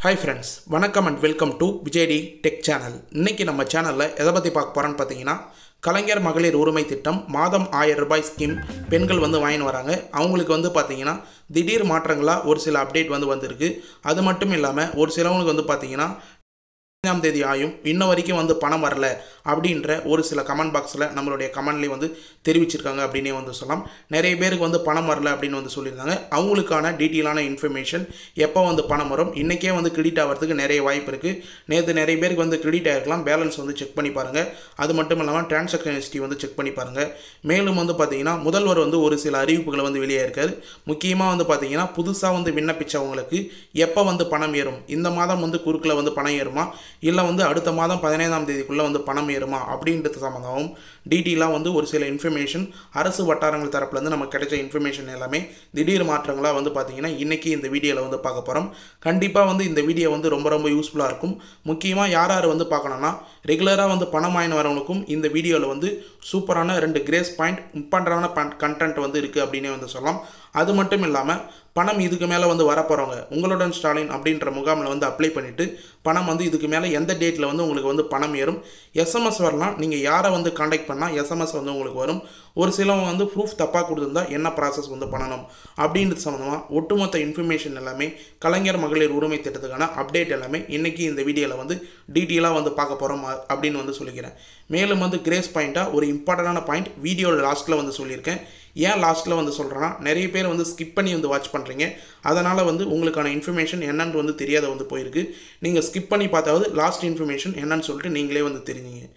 Hi friends, வணக்கம் and welcome to விஜய்டி tech channel. இன்னைக்கு நம்ம சேனலில் எதை பற்றி பார்க்க போகிறோன்னு பார்த்தீங்கன்னா, கலைஞர் மகளிர் உரிமை திட்டம் மாதம் 1000 ரூபாய் ஸ்கீம் பெண்கள் வாங்கின்னு வராங்க. அவங்களுக்கு பார்த்தீங்கன்னா திடீர் மாற்றங்களாக ஒரு சில அப்டேட் வந்திருக்கு. அது மட்டும் இல்லாமல் ஒரு சிலவங்களுக்கு பார்த்தீங்கன்னா 5ஆம் தேதி ஆயும் இன்ன வரைக்கும் பணம் வரல அப்படின்ற ஒரு சில கமெண்ட் பாக்ஸில் நம்மளுடைய கமெண்ட்லேயே தெரிவிச்சிருக்காங்க அப்படின்னே சொல்லலாம். நிறைய பேருக்கு பணம் வரல அப்படின்னு சொல்லியிருந்தாங்க. அவங்களுக்கான டீட்டெயிலான இன்ஃபர்மேஷன் எப்போ பணம் வரும், இன்றைக்கே கிரெடிட் ஆகிறதுக்கு நிறைய வாய்ப்பு இருக்குது. நேற்று நிறைய பேருக்கு கிரெடிட் ஆகிருக்கலாம். பேலன்ஸ் செக் பண்ணி பாருங்கள். அது மட்டும் இல்லாமல் டிரான்சாக்ஷன் ஹிஸ்ட்ரி செக் பண்ணி பாருங்கள். மேலும் பார்த்தீங்கன்னா முதல்வர் ஒரு சில அறிவிப்புகளை வெளியே இருக்காரு. முக்கியமாக பார்த்தீங்கன்னா புதுசாக விண்ணப்பிச்சவங்களுக்கு எப்போ பணம் ஏறும், இந்த மாதம் குறுக்கில் பணம் ஏறுமா, இல்லை அடுத்த மாதம் 15ஆம் தேதிக்குள்ளே பணம் ஏறுமா அப்படின்றது சம்மந்தமாகவும் டீட்டெயிலாக ஒரு சில இன்ஃபர்மேஷன் அரசு வட்டாரங்கள் தரப்புலேருந்து நமக்கு கிடைச்ச இன்ஃபர்மேஷன் எல்லாமே திடீர் மாற்றங்களாக பார்த்தீங்கன்னா இன்றைக்கி இந்த வீடியோவில் பார்க்க போகிறோம். கண்டிப்பாக இந்த வீடியோ ரொம்ப ரொம்ப யூஸ்ஃபுல்லாக இருக்கும். முக்கியமாக யார் பார்க்கணும்னா ரெகுலராக பணம் வாங்கின்னு வரவங்களுக்கும் இந்த வீடியோவில் சூப்பரான 2 கிரேஸ் பாயிண்ட் இம்பார்ட்டண்டான கண்டென்ட் இருக்குது அப்படின்னே சொல்லலாம். அது மட்டும் இல்லாமல் பணம் இதுக்கு மேலே வரப்போகிறவங்க உங்களுடன் ஸ்டாலின் அப்படின்ற முகாமில் அப்ளை பண்ணிவிட்டு பணம் இதுக்கு மேலே எந்த டேட்டில் உங்களுக்கு பணம் ஏறும், எஸ்எம்எஸ் வரலாம். நீங்கள் யாரை காண்டாக்ட் பண்ணால் எஸ்எம்எஸ் உங்களுக்கு வரும். ஒரு சிலவங்க ப்ரூஃப் தப்பாக கொடுத்துருந்தா என்ன ப்ராசஸ் பண்ணணும் அப்படின்றது சம்மந்தமாக ஒட்டுமொத்த இன்ஃபர்மேஷன் எல்லாமே கலைஞர் மகளிர் உரிமை திட்டத்துக்கான அப்டேட் எல்லாமே இன்றைக்கி இந்த வீடியோவில் டீட்டெயிலாக பார்க்க போகிறோம் அப்படின்னு சொல்லிக்கிறேன். மேலும் கிரேஸ் பாயிண்ட்டாக ஒரு இம்பார்ட்டண்டான பாயிண்ட் வீடியோவில் லாஸ்ட்டில் சொல்லியிருக்கேன். ஏன் லாஸ்ட்டில் சொல்கிறேன்னா நிறைய பேர் ஸ்கிப் பண்ணி வாட்ச் பண்ணுறீங்க. அதனால் உங்களுக்கான இன்ஃபர்மேஷன் என்னன்னு தெரியாத போயிருக்கு. நீங்கள் ஸ்கிப் பண்ணி பார்த்தாவது லாஸ்ட் இன்ஃபர்மேஷன் என்னன்னு சொல்லிட்டு நீங்களே தெரிஞ்சிங்க.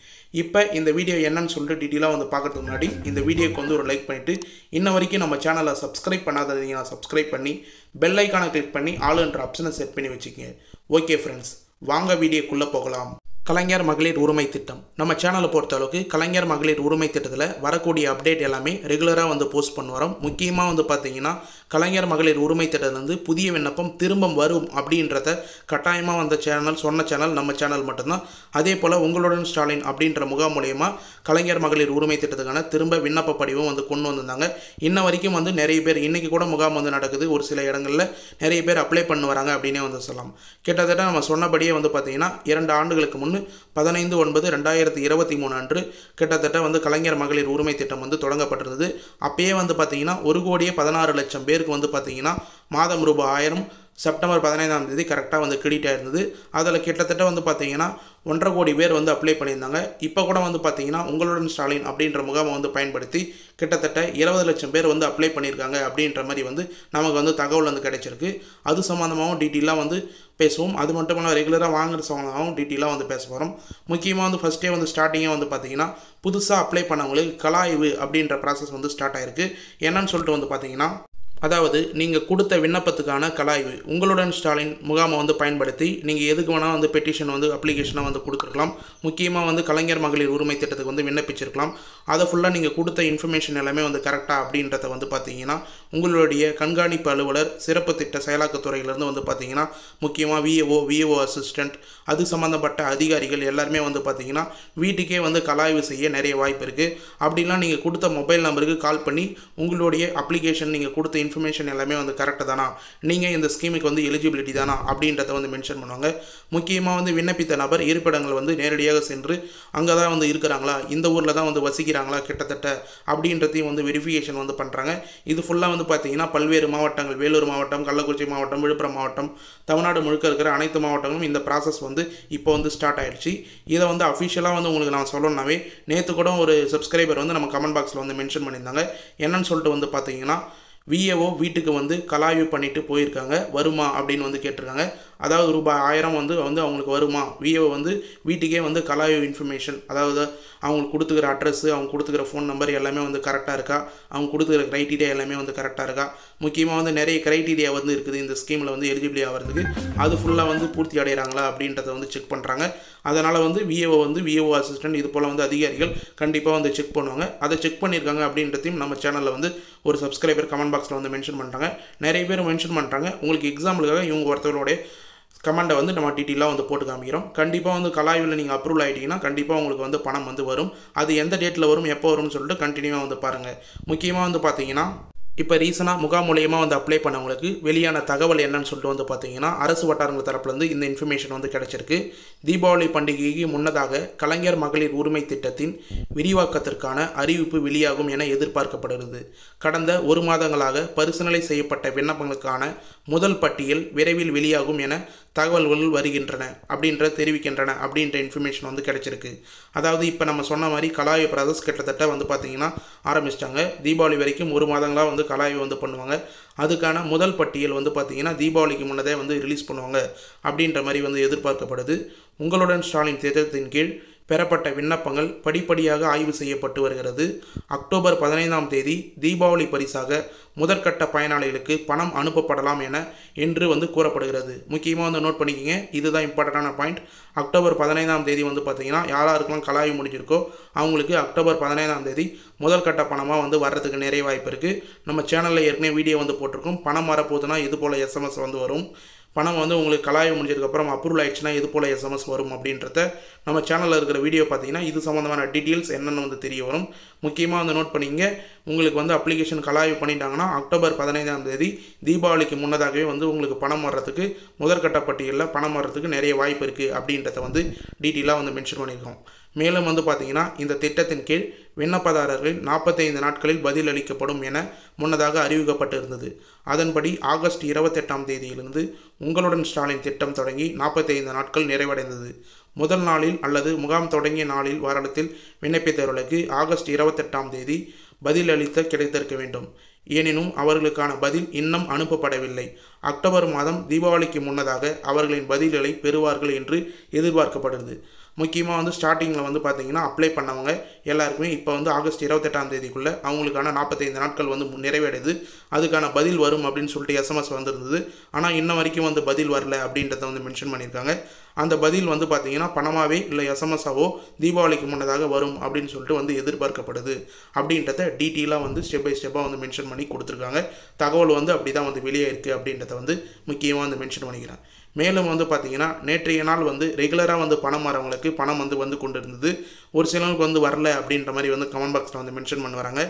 இப்போ இந்த வீடியோ என்னன்னு சொல்லிட்டு டீட்டெயிலாக பார்க்கறதுக்கு முன்னாடி இந்த வீடியோக்கு ஒரு லைக் பண்ணிவிட்டு இன்ன வரைக்கும் நம்ம சேனலை சப்ஸ்கிரைப் பண்ணாதீங்கன்னா சப்ஸ்கிரைப் பண்ணி பெல் ஐக்கானை கிளிக் பண்ணி ஆளுன்ற ஆப்ஷனை செட் பண்ணி வச்சுக்கோங்க. ஓகே ஃப்ரெண்ட்ஸ், வாங்க வீடியோக்குள்ளே போகலாம். கலைஞர் மகளிர் உரிமை திட்டம் நம்ம சேனலை பொறுத்தளவுக்கு கலைஞர் மகளிர் உரிமை திட்டத்தில் வரக்கூடிய அப்டேட் எல்லாமே ரெகுலராக போஸ்ட் பண்ண வரோம். முக்கியமாக பார்த்தீங்கன்னா கலைஞர் மகளிர் உரிமை திட்டத்திலேருந்து புதிய விண்ணப்பம் திரும்ப வரும் அப்படின்றத கட்டாயமாக சொன்ன சேனல் நம்ம சேனல் மட்டும்தான். அதே போல் உங்களுடன் ஸ்டாலின் அப்படின்ற முகாம் மூலயமா கலைஞர் மகளிர் உரிமை திட்டத்துக்கான திரும்ப விண்ணப்ப படிவம் கொண்டு வந்திருந்தாங்க. இன்ன வரைக்கும் நிறைய பேர் இன்றைக்கி கூட முகாம் நடக்குது. ஒரு சில இடங்களில் நிறைய பேர் அப்ளை பண்ண வராங்க அப்படின்னே சொல்லலாம். கிட்டத்தட்ட நம்ம சொன்னபடியே பார்த்தீங்கன்னா 2 ஆண்டுகளுக்கு முன் 15/9/2023 அன்று கிட்டத்தட்ட கலைஞர் மகளிர் உரிமை திட்டம் தொடங்கப்பட்டிருந்தது. அப்பயே பார்த்தீங்கன்னா 1,16,00,000 பேருக்கு பார்த்தீங்கன்னா மாதம் ரூபாய் 1000 செப்டம்பர் 15ஆம் தேதி கரெக்டாக கிரெடிட் ஆயிருந்தது. அதில் கிட்டத்தட்ட பார்த்தீங்கன்னா 1.5 கோடி பேர் அப்ளை பண்ணியிருந்தாங்க. இப்போ கூட பார்த்தீங்கன்னா உங்களுடன் ஸ்டாலின் அப்படின்ற முகாமை பயன்படுத்தி கிட்டத்தட்ட 20 லட்சம் பேர் அப்ளை பண்ணியிருக்காங்க அப்படின்ற மாதிரி நமக்கு தகவல் கிடைச்சிருக்கு. அது சம்மந்தமாகவும் டீட்டெயிலாக பேசுவோம். அது மட்டும் இல்லாமல் ரெகுலராக வாங்குற சம்மந்தமாகவும் டீட்டெயிலாக பேச போகிறோம். முக்கியமாக ஃபஸ்ட்டே ஸ்டார்டிங்காக பார்த்தீங்கன்னா புதுசாக அப்ளை பண்ணவங்களுக்கு கலாய்வு அப்படின்ற ப்ராசஸ் ஸ்டார்ட் ஆகிருக்கு. என்னன்னு சொல்லிட்டு பார்த்தீங்கன்னா, அதாவது நீங்கள் கொடுத்த விண்ணப்பத்துக்கான கலாய்வு உங்களுடன் ஸ்டாலின் முகாமை பயன்படுத்தி நீங்கள் எதுக்கு வேணால் பெட்டிஷன் அப்ளிகேஷனை கொடுத்துருக்கலாம். முக்கியமாக கலைஞர் மகளிர் உரிமை திட்டத்துக்கு விண்ணப்பிச்சிருக்கலாம். அதை ஃபுல்லாக நீங்கள் கொடுத்த இன்ஃபர்மேஷன் எல்லாமே கரெக்டாக அப்படின்றத பார்த்தீங்கன்னா உங்களுடைய கண்காணிப்பு அலுவலர் சிறப்பு திட்ட செயலாக்கத்துறையிலேருந்து பார்த்தீங்கன்னா முக்கியமாக விஏஓ அசிஸ்டண்ட் அது சம்மந்தப்பட்ட அதிகாரிகள் எல்லாருமே பார்த்தீங்கன்னா வீட்டுக்கே கலாய்வு செய்ய நிறைய வாய்ப்பு இருக்குது. அப்படின்லாம் நீங்கள் கொடுத்த மொபைல் நம்பருக்கு கால் பண்ணி உங்களுடைய அப்ளிகேஷன் நீங்கள் கொடுத்த இன்ஃபர்மேஷன் எல்லாமே கரெக்டாக தானா, நீங்கள் இந்த ஸ்கீமுக்கு எலிஜிபிலிட்டி தானா அப்படின்றத மென்ஷன் பண்ணுவாங்க. முக்கியமாக விண்ணப்பித்த நபர் இருப்பிடங்கள் நேரடியாக சென்று அங்கே தான் இருக்கிறாங்களா, இந்த ஊரில் தான் வசிக்கிறாங்களா கிட்டத்தட்ட அப்படின்றதையும் வெரிஃபிகேஷன் பண்ணுறாங்க. இது ஃபுல்லாக பார்த்தீங்கன்னா பல்வேறு மாவட்டங்கள், வேலூர் மாவட்டம், கள்ளக்குறிச்சி மாவட்டம், விழுப்புரம் மாவட்டம், தமிழ்நாடு முழுக்க இருக்கிற அனைத்து மாவட்டங்களும் இந்த ப்ராசஸ் இப்போ ஸ்டார்ட் ஆயிடுச்சு. இதை அஃபிஷியலாக உங்களுக்கு நான் சொல்லணும்னாவே நேற்று கூட ஒரு சப்ஸ்கிரைபர் நம்ம கமெண்ட் பாக்ஸில் மென்ஷன் பண்ணியிருந்தாங்க. என்னன்னு சொல்லிட்டு பார்த்தீங்கன்னா விஏஓ வீட்டுக்கு கலாய்வு பண்ணிட்டு போயிருக்காங்க, வருமா அப்படின்னு கேட்டிருக்காங்க. அதாவது ரூபாய் 1000 அவங்களுக்கு வருமா, விஏஓ வீட்டுக்கே கலாய்வு இன்ஃபர்மேஷன், அதாவது அவங்களுக்கு கொடுத்துக்கிற அட்ரஸ், அவங்க கொடுத்துக்கிற ஃபோன் நம்பர் எல்லாமே கரெக்டாக இருக்கா, அவங்க கொடுத்துக்கிற க்ரைட்டீரியா எல்லாமே கரெக்டாக இருக்கா. முக்கியமாக நிறைய க்ரைட்டீரியா இருக்குது இந்த ஸ்கீமில் எலிஜிபிலிட்டி ஆகிறதுக்கு. அது ஃபுல்லாக பூர்த்தி அடைகிறாங்களா அப்படின்றத செக் பண்ணுறாங்க. அதனால் விஏஓ அசிஸ்டன்ட் இது போல் அதிகாரிகள் கண்டிப்பாக செக் பண்ணுவாங்க. அதை செக் பண்ணியிருக்காங்க அப்படின்றதையும் நம்ம சேனலில் ஒரு சப்ஸ்கிரைபர் கமெண்ட் பாக்ஸில் மென்ஷன் பண்ணுறாங்க. நிறைய பேர் மென்ஷன் பண்ணுறாங்க. உங்களுக்கு எக்ஸாம்பிளுக்காக இவங்க ஒருத்தவங்களுடைய கமெண்டை நம்ம டீட்டெயிலாக போட்டு காமிக்கிறோம். கண்டிப்பாக கலாய்வில் நீங்கள் அப்ரூவல் ஆகிட்டீங்கன்னா கண்டிப்பாக உங்களுக்கு பணம் வரும். அது எந்த டேட்டில் வரும், எப்போ வரும்னு சொல்லிட்டு கண்டினியூவாக பாருங்கள். முக்கியமாக பார்த்தீங்கன்னா இப்போ ரீசனாக முகாம் மூலியமாக வந்து அப்ளை பண்ணவங்களுக்கு வெளியான தகவல் என்னன்னு சொல்லிட்டு வந்து பார்த்தீங்கன்னா அரசு வட்டாரங்கள் தரப்புலேருந்து இந்த இன்ஃபர்மேஷன் வந்து கிடச்சிருக்கு. தீபாவளி பண்டிகைக்கு முன்னதாக கலைஞர் மகளிர் உரிமை திட்டத்தின் விரிவாக்கத்திற்கான அறிவிப்பு வெளியாகும் என எதிர்பார்க்கப்படுகிறது. கடந்த 1 மாதங்களாக பரிசீலனை செய்யப்பட்ட விண்ணப்பங்களுக்கான முதல் பட்டியல் விரைவில் வெளியாகும் என தகவல்கள் வருகின்றன தெரிவிக்கின்றன அப்படின்ற இன்ஃபர்மேஷன் வந்து கிடைச்சிருக்கு. அதாவது இப்போ நம்ம சொன்ன மாதிரி கலாய்வு ப்ராசஸ் கிட்டத்தட்ட வந்து பார்த்தீங்கன்னா ஆரம்பிச்சிட்டாங்க. தீபாவளி வரைக்கும் 1 மாதங்களாக வந்து கலாய்வு வந்து பண்ணுவாங்க. அதுக்கான முதல் பட்டியல் வந்து பார்த்தீங்கன்னா தீபாவளிக்கு முன்னதே வந்து ரிலீஸ் பண்ணுவாங்க அப்படின்ற மாதிரி வந்து எதிர்பார்க்கப்படுது. உங்களுடன் ஸ்டாலின் திட்டத்தின் கீழ் பெறப்பட்ட விண்ணப்பங்கள் படிப்படியாக ஆய்வு செய்யப்பட்டு வருகிறது. அக்டோபர் 15ஆம் தேதி தீபாவளி பரிசாக முதற்கட்ட பயனாளிகளுக்கு பணம் அனுப்பப்படலாம் என்று வந்து கூறப்படுகிறது. முக்கியமாக வந்து நோட் பண்ணிக்கிங்க, இதுதான் இம்பார்ட்டண்டான பாயிண்ட். அக்டோபர் 15ஆம் தேதி வந்து பார்த்தீங்கன்னா யாராருக்கெல்லாம் கலாய்வு முடிஞ்சிருக்கோ அவங்களுக்கு அக்டோபர் 15ஆம் தேதி முதற்கட்ட பணமாக வந்து வர்றதுக்கு நிறைய வாய்ப்பு இருக்குது. நம்ம சேனலில் ஏற்கனவே வீடியோ வந்து போட்டிருக்கோம். பணம் வரப்போகுதுன்னா இது போல் எஸ்எம்எஸ் வந்து வரும். பணம் வந்து உங்களுக்கு கலாய்வு முடிஞ்சதுக்கப்புறம் அப்ரூவல் ஆயிடுச்சுன்னா இது போல் எஸ்எம்எஸ் வரும் அப்படின்றத நம்ம சேனலில் இருக்கிற வீடியோ பார்த்தீங்கன்னா இது சம்மந்தமான டீட்டெயில்ஸ் என்னென்னு வந்து தெரிய வரும். முக்கியமாக வந்து நோட் பண்ணிங்க, உங்களுக்கு வந்து அப்ளிகேஷன் கலாய்வு பண்ணிட்டாங்கன்னா அக்டோபர் 15ஆம் தேதி தீபாவளிக்கு முன்னதாகவே வந்து உங்களுக்கு பணம் வர்றதுக்கு முதற்கட்ட பட்டியலில் பணம் வர்றதுக்கு நிறைய வாய்ப்பு இருக்குது அப்படின்றத வந்து டீட்டெயிலாக வந்து மென்ஷன் பண்ணியிருக்கோம். மேலும் வந்து பார்த்தீங்கன்னா இந்த திட்டத்தின் கீழ் விண்ணப்பதாரர்கள் 45 நாட்களில் பதில் அளிக்கப்படும் என முன்னதாக அறிவிக்கப்பட்டிருந்தது. அதன்படி ஆகஸ்ட் 28ஆம் தேதியிலிருந்து உங்களுடன் ஸ்டாலின் திட்டம் தொடங்கி 45 நாட்கள் நிறைவடைந்தது. முதல் நாளில் அல்லது முகாம் தொடங்கிய நாளில் வாரத்தில் விண்ணப்பித்தவர்களுக்கு ஆகஸ்ட் 28ஆம் தேதி பதில் அளித்த கிடைத்திருக்க வேண்டும். எனினும் அவர்களுக்கான பதில் இன்னும் அனுப்பப்படவில்லை. அக்டோபர் மாதம் தீபாவளிக்கு முன்னதாக அவர்களின் பதில்களை பெறுவார்கள் என்று எதிர்பார்க்கப்படுகிறது. முக்கியமாக வந்து ஸ்டார்டிங்கில் வந்து பார்த்தீங்கன்னா அப்ளை பண்ணவங்க எல்லாருக்குமே இப்போ வந்து ஆகஸ்ட் 28ஆம் தேதிக்குள்ளே அவங்களுக்கான 45 நாட்கள் வந்து நிறைவடைது. அதுக்கான பதில் வரும் அப்படின்னு சொல்லிட்டு எஸ்எம்எஸ் வந்திருந்தது. ஆனால் இன்ன வரைக்கும் வந்து பதில் வரல அப்படின்றத வந்து மென்ஷன் பண்ணியிருக்காங்க. அந்த பதில் வந்து பார்த்தீங்கன்னா பணமாகவே இல்லை எஸ்எம்எஸ்ஸாவோ தீபாவளிக்கு முன்னதாக வரும் அப்படின்னு சொல்லிட்டு வந்து எதிர்பார்க்கப்படுது அப்படின்றத டீட்டெயிலாக வந்து ஸ்டெப் பை ஸ்டெப்பாக வந்து மென்ஷன் பண்ணி கொடுத்துருக்காங்க. தகவல் வந்து அப்படி தான் வந்து வெளியே இருக்குது அப்படின்றத வந்து முக்கியமாக வந்து மென்ஷன் பண்ணிக்கிறேன். மேலும் வந்து பார்த்தீங்கன்னா நேற்றைய நாள் வந்து ரெகுலராக வந்து பணம் வரவங்களுக்கு பணம் வந்து கொண்டு இருந்தது. ஒரு சிலருக்கு வந்து வரல அப்படின்ற மாதிரி வந்து கமெண்ட் பாக்ஸில் வந்து மென்ஷன் பண்ணுவாங்க.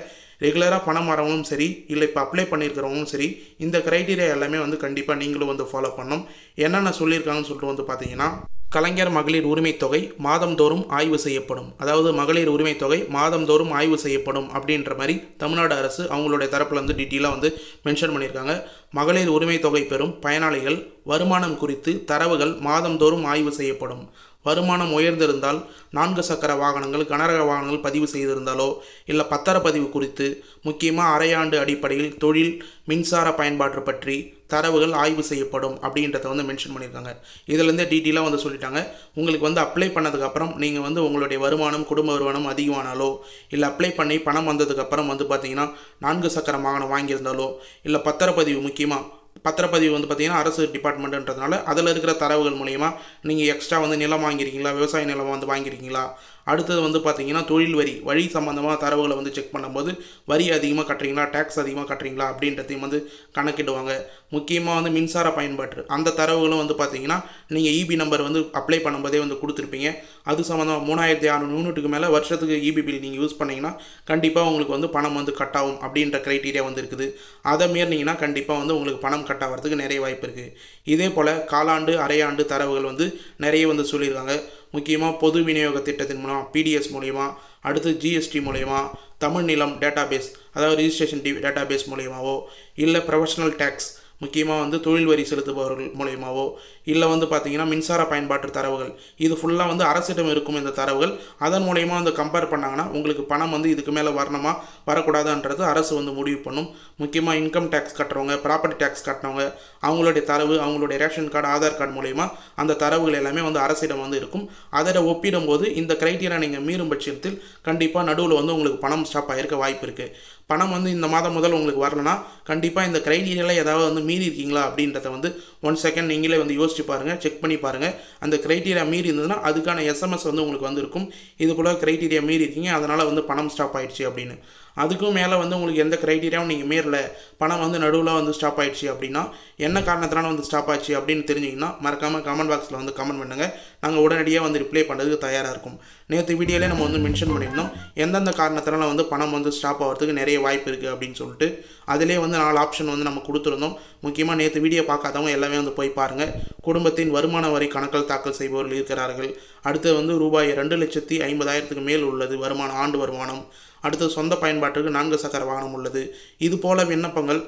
ரெகுலராக பணம் வரவங்களும் சரி இல்லை இப்போ அப்ளை பண்ணியிருக்கிறவங்களும் சரி இந்த க்ரைட்டீரியா எல்லாமே வந்து கண்டிப்பாக நீங்களும் வந்து ஃபாலோ பண்ணணும். என்னென்ன சொல்லியிருக்காங்கன்னு சொல்லிட்டு வந்து பார்த்தீங்கன்னா கலைஞர் மகளிர் உரிமை தொகை மாதந்தோறும் ஆய்வு செய்யப்படும். அதாவது மகளிர் உரிமை தொகை மாதந்தோறும் ஆய்வு செய்யப்படும் அப்படின்ற மாதிரி தமிழ்நாடு அரசு அவங்களுடைய தரப்பில் வந்து டீட்டெயிலாக வந்து மென்ஷன் பண்ணியிருக்காங்க. மகளிர் உரிமை தொகை பெறும் பயனாளிகள் வருமானம் குறித்து தரவுகள் மாதந்தோறும் ஆய்வு செய்யப்படும். வருமானம் உயர்ந்திருந்தால் 4 சக்கர வாகனங்கள் கனரக வாகனங்கள் பதிவு செய்திருந்தாலோ இல்லை பத்திரப்பதிவு குறித்து முக்கியமாக அரையாண்டு அடிப்படையில் தொழில் மின்சார பயன்பாட்டு பற்றி தரவுகள் ஆய்வு செய்யப்படும் அப்படின்றத வந்து மென்ஷன் பண்ணியிருக்காங்க. இதிலேருந்தே டீட்டெயிலாக வந்து சொல்லிட்டாங்க. உங்களுக்கு வந்து அப்ளை பண்ணதுக்கப்புறம் நீங்கள் வந்து உங்களுடைய வருமானம் குடும்ப வருமானம் அதிகமானாலோ இல்லை அப்ளை பண்ணி பணம் வந்ததுக்கப்புறம் வந்து பார்த்தீங்கன்னா 4 சக்கர வாகனம் வாங்கியிருந்தாலோ இல்லை பத்திரப்பதிவு முக்கியமாக பத்திரப்பதிவு வந்து பார்த்தீங்கன்னா அரசு டிபார்ட்மெண்ட்டுன்றதுனால அதில் இருக்கிற தரவுகள் மூலயமா நீங்கள் எக்ஸ்ட்ரா வந்து நிலம் வாங்கியிருக்கீங்களா, விவசாய நிலம் வந்து வாங்கியிருக்கீங்களா, அடுத்தது வந்து பார்த்தீங்கன்னா தொழில் வரி சம்மந்தமாக தரவுகளை வந்து செக் பண்ணும்போது வரி அதிகமாக கட்டுறீங்களா, டேக்ஸ் அதிகமாக கட்டுறீங்களா அப்படின்றதையும் வந்து கணக்கிடுவாங்க. முக்கியமாக வந்து மின்சார பயன்பாட்டு அந்த தரவுகளும் வந்து பார்த்தீங்கன்னா நீங்கள் இபி நம்பர் வந்து அப்ளை பண்ணும்போதே வந்து கொடுத்துருப்பீங்க. அது சம்மந்தமாக 3600 யூனிட்டுக்கு மேலே வருஷத்துக்கு இபி பில் நீங்கள் யூஸ் பண்ணிங்கன்னா கண்டிப்பாக உங்களுக்கு வந்து பணம் வந்து கட் ஆகும் அப்படின்ற க்ரைட்டீரியா வந்து இருக்குது. அதை மீறினீங்கன்னா கண்டிப்பாக வந்து உங்களுக்கு பணம் கட் ஆகிறதுக்கு நிறைய வாய்ப்பு இருக்குது. இதே போல் காலாண்டு அரையாண்டு தரவுகள் வந்து நிறைய வந்து சொல்லியிருக்காங்க. முக்கியமாக பொது விநியோக திட்டத்தின் மூலம் பிடிஎஸ் மூலயமா, அடுத்து ஜிஎஸ்டி மூலயமா, தமிழ் நிலம் டேட்டாபேஸ் அதாவது ரிஜிஸ்ட்ரேஷன் டேட்டாபேஸ் மூலயமாவோ இல்லை ப்ரொஃபஷனல் டேக்ஸ் முக்கியமாக வந்து தொழில் வரி செலுத்துபவர்கள் மூலயமாவோ இல்லை வந்து பார்த்தீங்கன்னா மின்சார பயன்பாட்டு தரவுகள் இது ஃபுல்லாக வந்து அரசிடம் இருக்கும் இந்த தரவுகள். அதன் மூலயமா வந்து கம்பேர் பண்ணாங்கன்னா உங்களுக்கு பணம் வந்து இதுக்கு மேலே வரணுமா வரக்கூடாதுன்றது அரசு வந்து முடிவு பண்ணும். முக்கியமாக இன்கம் டேக்ஸ் கட்டுறவங்க, ப்ராப்பர்ட்டி டேக்ஸ் கட்டினவங்க அவங்களுடைய தரவு அவங்களுடைய ரேஷன் கார்டு ஆதார் கார்டு மூலயமா அந்த தரவுகள் எல்லாமே வந்து அரசிடம் வந்து இருக்கும். அதை ஒப்பிடும்போது இந்த க்ரைட்டீரியா நீங்கள் மீறும் பட்சத்தில் கண்டிப்பாக நடுவில் வந்து உங்களுக்கு பணம் ஸ்டாப் ஆகிருக்க வாய்ப்பு இருக்குது. பணம் வந்து இந்த மாதம் முதல் உங்களுக்கு வரலனா கண்டிப்பாக இந்த க்ரைட்டீரியாவில் ஏதாவது வந்து மீறி இருக்கீங்களா அப்படின்றத வந்து 1 செகண்ட் நீங்களே வந்து யோசிச்சு பாருங்கள், செக் பண்ணி பாருங்கள். அந்த க்ரைட்டீரியா மீறி இருந்ததுன்னா அதுக்கான எஸ்எம்எஸ் வந்து உங்களுக்கு வந்திருக்கும். இது போல் க்ரைட்டீரியா மீறி இருக்கீங்க அதனால் வந்து பணம் ஸ்டாப் ஆயிடுச்சு அப்படின்னு. அதுக்கும் மேலே வந்து உங்களுக்கு எந்த க்ரைட்டீரியாவும் நீங்கள் மீறல, பணம் வந்து நடுவில் வந்து ஸ்டாப் ஆயிடுச்சு அப்படின்னா என்ன காரணத்தினால வந்து ஸ்டாப் ஆச்சு அப்படின்னு தெரிஞ்சிங்கன்னா மறக்காமல் கமெண்ட் பாக்ஸில் வந்து கமெண்ட் பண்ணுங்கள். நாங்கள் உடனடியாக வந்து ரிப்ளை பண்ணுறதுக்கு தயாராக இருக்கும். நேற்று வீடியோவிலே நம்ம வந்து மென்ஷன் பண்ணியிருந்தோம் எந்தெந்த காரணத்தினால வந்து பணம் வந்து ஸ்டாப் ஆகிறதுக்கு நிறைய வாய்ப்பு இருக்குது அப்படின்னு சொல்லிட்டு. அதிலே வந்து 4 ஆப்ஷன் வந்து நம்ம கொடுத்துருந்தோம். முக்கியமாக நேற்று வீடியோ பார்க்காதவங்க எல்லாமே வந்து போய் பாருங்கள். குடும்பத்தின் வருமான வரி கணக்கில் தாக்கல் செய்பவர்கள் இருக்கிறார்கள். அடுத்து வந்து ரூபாய் 2,50,000க்கு மேல் உள்ளது வருமானம், ஆண்டு வருமானம். அடுத்து சொந்த பயன்பாட்டுக்கு 4 சக்கர வாகனம் உள்ளது. இது போல் விண்ணப்பங்கள்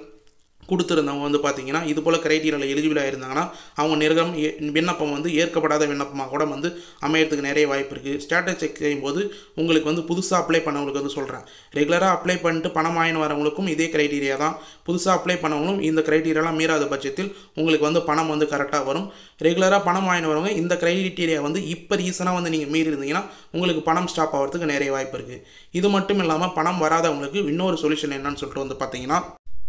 கொடுத்துருந்தவங்க வந்து பார்த்தீங்கன்னா இது போல் க்ரைட்டீரியாவில் எலிஜிபிளாக இருந்தாங்கன்னா அவங்க விண்ணப்பம் வந்து ஏற்கப்படாத விண்ணப்பமாக கூட வந்து அமையறதுக்கு நிறைய வாய்ப்பு இருக்குது. ஸ்டேட்டஸ் செக் செய்யும்போது உங்களுக்கு வந்து புதுசாக அப்ளை பண்ணவங்களுக்கு வந்து சொல்கிறேன், ரெகுலராக அப்ளை பண்ணிட்டு பணம் வாங்கி வரவங்களுக்கும் இதே க்ரைட்டீரியா தான். புதுசாக அப்ளை பண்ணவங்களும் இந்த க்ரைட்டீரியாலாம் மீறாத பட்சத்தில் உங்களுக்கு வந்து பணம் வந்து கரெக்டாக வரும். ரெகுலராக பணம் வாங்கி வரவங்க இந்த க்ரைட்டீரியா வந்து இப்போ ரீசனாக வந்து நீங்கள் மீறி இருந்தீங்கன்னா உங்களுக்கு பணம் ஸ்டாப் ஆகிறதுக்கு நிறைய வாய்ப்பு இருக்குது. இது மட்டும் இல்லாமல் பணம் வராதவங்களுக்கு இன்னொரு சொல்யூஷன் என்னன்னு சொல்லிட்டு வந்து பார்த்தீங்கன்னா,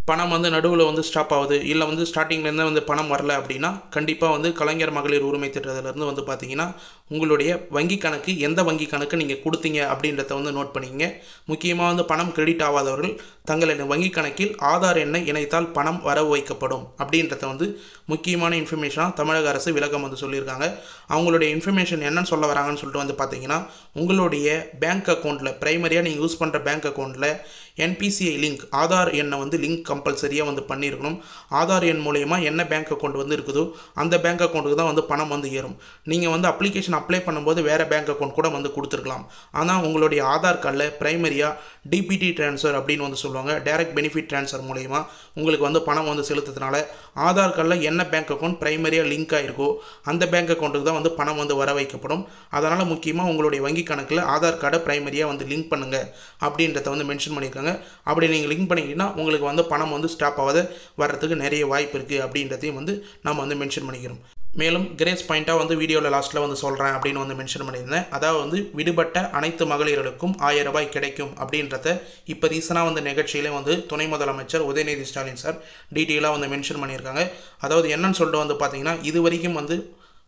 பணம் வந்து நடுவில் வந்து ஸ்டாப் ஆகுது, இல்லை வந்து ஸ்டார்டிங்லேருந்து வந்து பணம் வரல அப்படின்னா கண்டிப்பாக வந்து கலைஞர் மகளிர் உரிமை திட்டத்திலேருந்து வந்து பார்த்தீங்கன்னா உங்களுடைய வங்கி கணக்கு எந்த வங்கி கணக்கு நீங்கள் கொடுத்தீங்க அப்படின்றத வந்து நோட் பண்ணிங்க. முக்கியமாக வந்து பணம் கிரெடிட் ஆகாதவர்கள் தங்களின் வங்கி கணக்கில் ஆதார் எண்ணை இணைத்தால் பணம் வரவு வைக்கப்படும் அப்படின்றத வந்து முக்கியமான இன்ஃபர்மேஷனாக தமிழக அரசு விளக்கம் வந்து சொல்லியிருக்காங்க. அவங்களுடைய இன்ஃபர்மேஷன் என்னன்னு சொல்ல வராங்கன்னு சொல்லிட்டு வந்து பார்த்தீங்கன்னா, உங்களுடைய பேங்க் அக்கௌண்ட்டில் ப்ரைமரியாக நீங்கள் யூஸ் பண்ணுற பேங்க் அக்கௌண்ட்டில் NPCI லிங்க் ஆதார் எண்ணை வந்து லிங்க் கம்பல்சரியாக வந்து பண்ணியிருக்கணும். ஆதார் எண் மூலயமா என்ன பேங்க் அக்கௌண்ட் வந்து இருக்குதோ அந்த பேங்க் அக்கௌண்ட்டுக்கு தான் வந்து பணம் வந்து ஏறும். நீங்கள் வந்து அப்ளிகேஷன் அப்ளை பண்ணும்போது வேறு பேங்க் அக்கௌண்ட் கூட வந்து கொடுத்துருக்கலாம். ஆனால் உங்களுடைய ஆதார் கார்டில் ப்ரைமரியாக DPT ட்ரான்ஸ்ஃபர் அப்படின்னு வந்து சொல்லுவாங்க, டைரக்ட் பெனிஃபிட் ட்ரான்ஸ்ஃபர் மூலயமா உங்களுக்கு வந்து பணம் வந்து செலுத்துறதுனால ஆதார் கார்டில் என்ன பேங்க் அக்கௌண்ட் ப்ரைமரியாக லிங்க் ஆகிருக்கோ அந்த பேங்க் அக்கௌண்ட்டுக்கு தான் வந்து பணம் வந்து வர வைக்கப்படும். அதனால் முக்கியமாக உங்களுடைய வங்கி கணக்கில் ஆதார் கார்டை ப்ரைமரியாக வந்து லிங்க் பண்ணுங்கள் அப்படின்றத வந்து மென்ஷன் பண்ணியிருக்காங்க. அப்படி நீங்கள் லிங்க் பண்ணிங்கன்னா உங்களுக்கு வந்து பணம் வந்து ஸ்டாப் ஆகாத வர்றதுக்கு நிறைய வாய்ப்பு இருக்குது அப்படின்றதையும் வந்து நம்ம வந்து மென்ஷன் பண்ணிக்கிறோம். மேலும் கிரேஸ் பாயிண்ட்டாக வந்து வீடியோவில் லாஸ்ட்டில் வந்து சொல்கிறேன் அப்படின்னு வந்து மென்ஷன் பண்ணியிருந்தேன். அதாவது வந்து விடுபட்ட அனைத்து மகளிர்களுக்கும் 1000 ரூபாய் கிடைக்கும் அப்படின்றத இப்போ ரீசனாக வந்து நிகழ்ச்சியிலே வந்து துணை முதலமைச்சர் உதயநிதி ஸ்டாலின் சார் டீட்டெயிலாக வந்து மென்ஷன் பண்ணியிருக்காங்க. அதாவது என்னன்னு சொல்லிட்டு வந்து பார்த்தீங்கன்னா, இது வரைக்கும் வந்து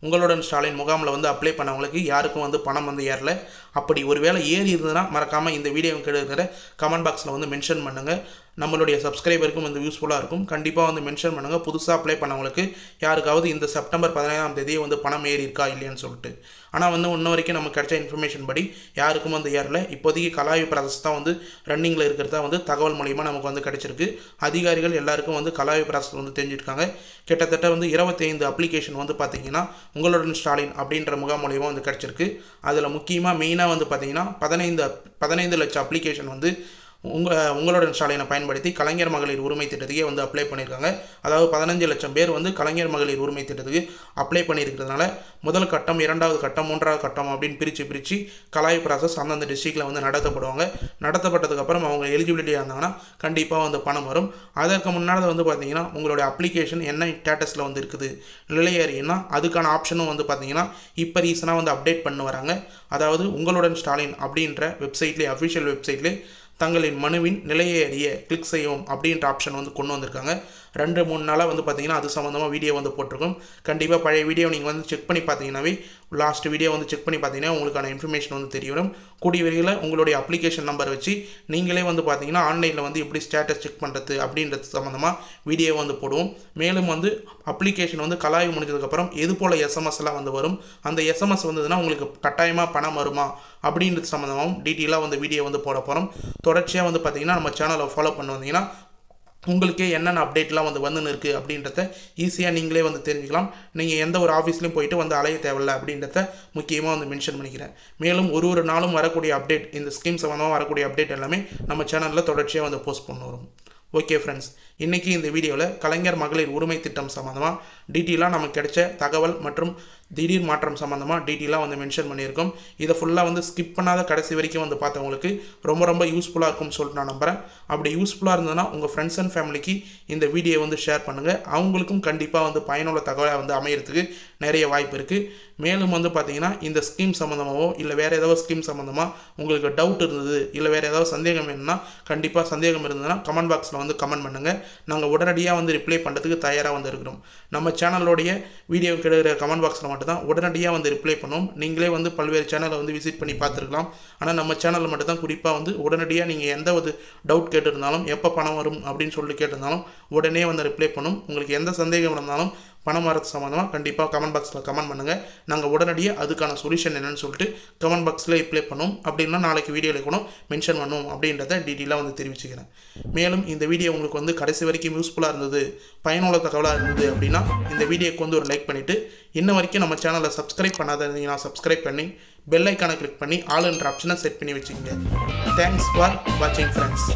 உங்களுடன் ஸ்டாலின் முகாமில் வந்து அப்ளை பண்ணவங்களுக்கு யாருக்கும் வந்து பணம் வந்து ஏறல. அப்படி ஒரு வேளை ஏறி இருந்ததுன்னா மறக்காமல் இந்த வீடியோ இருக்கிற கமெண்ட் பாக்ஸில் வந்து மென்ஷன் பண்ணுங்கள். நம்மளுடைய சப்ஸ்கிரைபருக்கும் வந்து யூஸ்ஃபுல்லாக இருக்கும். கண்டிப்பாக வந்து மென்ஷன் பண்ணுங்கள். புதுசாக அப்ளை பண்ணவங்களுக்கு யாருக்காவது இந்த செப்டம்பர் 15ஆம் தேதியே வந்து பணம் ஏறி இருக்கா இல்லையான்னு சொல்லிட்டு. ஆனால் வந்து இன்ன வரைக்கும் நமக்கு கிடைச்ச இன்ஃபர்மேஷன் படி யாருக்கும் வந்து ஏறல. இப்போதைக்கு கலாய்வு ப்ராசஸ் தான் வந்து ரன்னிங்கில் இருக்கிறதா வந்து தகவல் மூலிமா நமக்கு வந்து கிடைச்சிருக்கு. அதிகாரிகள் எல்லாருக்கும் வந்து கலாய்வு ப்ராசஸ் வந்து தெரிஞ்சிருக்காங்க. கிட்டத்தட்ட வந்து 25 அப்ளிகேஷன் வந்து பார்த்தீங்கன்னா உங்களுடன் ஸ்டாலின் அப்படின்ற முகாம் மூலிமா வந்து கிடச்சிருக்கு. அதில் முக்கியமாக மெயினாக வந்து பார்த்தீங்கன்னா 15 லட்சம் அப்ளிகேஷன் வந்து உங்களுடன் ஸ்டாலினை பயன்படுத்தி கலைஞர் மகளிர் உரிமை திட்டத்துக்கே வந்து அப்ளை பண்ணியிருக்காங்க. அதாவது 15 லட்சம் பேர் வந்து கலைஞர் மகளிர் உரிமை திட்டத்துக்கு அப்ளை பண்ணியிருக்கிறதுனால முதல் கட்டம், 2வது கட்டம், 3வது கட்டம் அப்படின்னு பிரித்து கலாய்வு ப்ராசஸ் அந்தந்த டிஸ்ட்ரிக்டில் வந்து நடத்தப்படுவாங்க. நடத்தப்பட்டதுக்கப்புறம் அவங்க எலிஜிபிலிட்டியாக இருந்தாங்கன்னா கண்டிப்பாக வந்து பணம் வரும். அதற்கு முன்னாடி வந்து பார்த்தீங்கன்னா உங்களுடைய அப்ளிகேஷன் என்ன ஸ்டேட்டஸில் வந்து இருக்குது நிலையேறினா அதுக்கான ஆப்ஷனும் வந்து பார்த்தீங்கன்னா இப்போ ரீசனாக வந்து அப்டேட் பண்ணி வராங்க. அதாவது உங்களுடன் ஸ்டாலின் அப்படின்ற வெப்சைட்லேயே, அஃபிஷியல் வெப்சைட்லேயே தங்களின் மனுவின் நிலையை அறிய கிளிக் செய்யவும் அப்படின்ற ஆப்ஷன் வந்து கொண்டு வந்திருக்காங்க. 2-3 நாளாக வந்து பார்த்தீங்கன்னா அது சம்மந்தமாக வீடியோ வந்து போட்டிருக்கோம். கண்டிப்பாக பழைய வீடியோ நீங்கள் வந்து செக் பண்ணி பார்த்தீங்கன்னாவே, லாஸ்ட் வீடியோ வந்து செக் பண்ணி பார்த்தீங்கன்னா உங்களுக்கான இன்ஃபர்மேஷன் வந்து தெரியும். கூடிய விரைவில் உங்களுடைய அப்ளிகேஷன் நம்பர் வச்சு நீங்களே வந்து பார்த்தீங்கன்னா ஆன்லைனில் வந்து எப்படி ஸ்டேட்டஸ் செக் பண்ணுறது அப்படின்றது சம்மந்தமாக வீடியோ வந்து போடுவோம். மேலும் வந்து அப்ளிகேஷன் வந்து கலாய்வு முடிஞ்சதுக்கப்புறம் எது போல் எஸ்எம்எஸ்லாம் வந்து வரும், அந்த எஸ்எம்எஸ் வந்ததுன்னா உங்களுக்கு கட்டாயமாக பணம் வருமா அப்படின்றது சம்மந்தமாகவும் டீட்டெயிலாக வந்து வீடியோ வந்து போட போகிறோம். தொடர்ச்சியாக வந்து பார்த்தீங்கன்னா நம்ம சேனலை ஃபாலோ பண்ணி வந்தீங்கன்னா உங்களுக்கே என்னென்ன அப்டேட்லாம் வந்து வந்துன்னு இருக்குது அப்படின்றத ஈஸியாக நீங்களே வந்து தெரிஞ்சுக்கலாம். நீங்கள் எந்த ஒரு ஆஃபீஸ்லையும் போயிட்டு வந்து அலைய தேவையில்லை அப்படின்றத முக்கியமாக வந்து மென்ஷன் பண்ணிக்கிறேன். மேலும் ஒரு நாளும் வரக்கூடிய அப்டேட், இந்த ஸ்கீம் சம்மந்தமாக வரக்கூடிய அப்டேட் எல்லாமே நம்ம சேனலில் தொடர்ச்சியாக வந்து போஸ்ட் பண்ணுவோம். ஓகே ஃப்ரெண்ட்ஸ், இன்றைக்கி இந்த வீடியோவில் கலைஞர் மகளிர் உரிமை திட்டம் சம்மந்தமாக டீட்டெயிலாக நமக்கு கிடைச்ச தகவல் மற்றும் திடீர் மாற்றம் சம்மந்தமாக டீட்டெயிலாக வந்து மென்ஷன் பண்ணியிருக்கோம். இதை ஃபுல்லாக வந்து ஸ்கிப் பண்ணாத கடைசி வரைக்கும் வந்து பார்த்தவங்களுக்கு ரொம்ப யூஸ்ஃபுல்லாக இருக்கும்னு சொல்லிட்டு நான் நம்புகிறேன். அப்படி யூஸ்ஃபுல்லாக இருந்ததுன்னா உங்கள் ஃப்ரெண்ட்ஸ் அண்ட் ஃபேமிலிக்கு இந்த வீடியோ வந்து ஷேர் பண்ணுங்கள். அவங்களுக்கும் கண்டிப்பாக வந்து பயனுள்ள தகவலாக வந்து அமையறதுக்கு நிறைய வாய்ப்பு இருக்குது. மேலும் வந்து பார்த்தீங்கன்னா இந்த ஸ்கீம் சம்மந்தமாகவோ இல்லை வேறு ஏதாவது ஸ்கீம் சம்மந்தமாக உங்களுக்கு டவுட் இருந்தது, இல்லை வேறு ஏதாவது சந்தேகம் வேணும்னா கண்டிப்பாக சந்தேகம் இருந்ததுன்னா கமெண்ட் பாக்ஸில் வந்து கமெண்ட் பண்ணுங்கள். நாங்கள் உடனடியாக வந்து ரிப்ளை பண்ணுறதுக்கு தயாராக வந்து இருக்கிறோம். நம்ம சேனலோடைய வீடியோ கிடைக்கிற கமெண்ட் பாக்ஸில் மட்டும் தான் உடனடியாக வந்து ரிப்ளை பண்ணும். நீங்களே வந்து பல்வேறு சேனலை வந்து விசிட் பண்ணி பார்த்துருக்கலாம். ஆனால் நம்ம சேனலில் மட்டும் தான் குறிப்பாக வந்து உடனடியாக நீங்கள் எந்த ஒரு டவுட் கேட்டிருந்தாலும் எப்போ பணம் வரும் அப்படின்னு சொல்லிட்டு கேட்டிருந்தாலும் உடனே வந்து ரிப்ளை பண்ணும். உங்களுக்கு எந்த சந்தேகம் இருந்தாலும் பணம் வரது சம்மந்தமாக கண்டிப்பாக கமெண்ட் பாக்ஸில் கமெண்ட் பண்ணுங்கள். நாங்கள் உடனடியாக அதுக்கான சொல்யூஷன் என்னென்னு சொல்லிட்டு கமெண்ட் பாக்ஸில் ரிப்ளை பண்ணும். அப்படின்னா நாளைக்கு வீடியோவில் கூட மென்ஷன் பண்ணும் அப்படின்றத டீட்டெயிலாக வந்து தெரிவிச்சுக்கிறேன். மேலும் இந்த வீடியோ உங்களுக்கு வந்து கடைசி வரைக்கும் யூஸ்ஃபுல்லாக இருந்தது, பயனுள்ள தகவலாக இருந்தது அப்படின்னா இந்த வீடியோக்கு வந்து ஒரு லைக் பண்ணிவிட்டு இன்ன வரைக்கும் நம்ம சேனலை சப்ஸ்கிரைப் பண்ணாத இருந்தீங்கன்னா சப்ஸ்கிரைப் பண்ணி பெல் ஐக்கானை கிளிக் பண்ணி ஆல் என்ற ஆப்ஷனை செட் பண்ணி வச்சுக்கோங்க. தேங்க்ஸ் ஃபார் வாட்சிங் ஃப்ரெண்ட்ஸ்.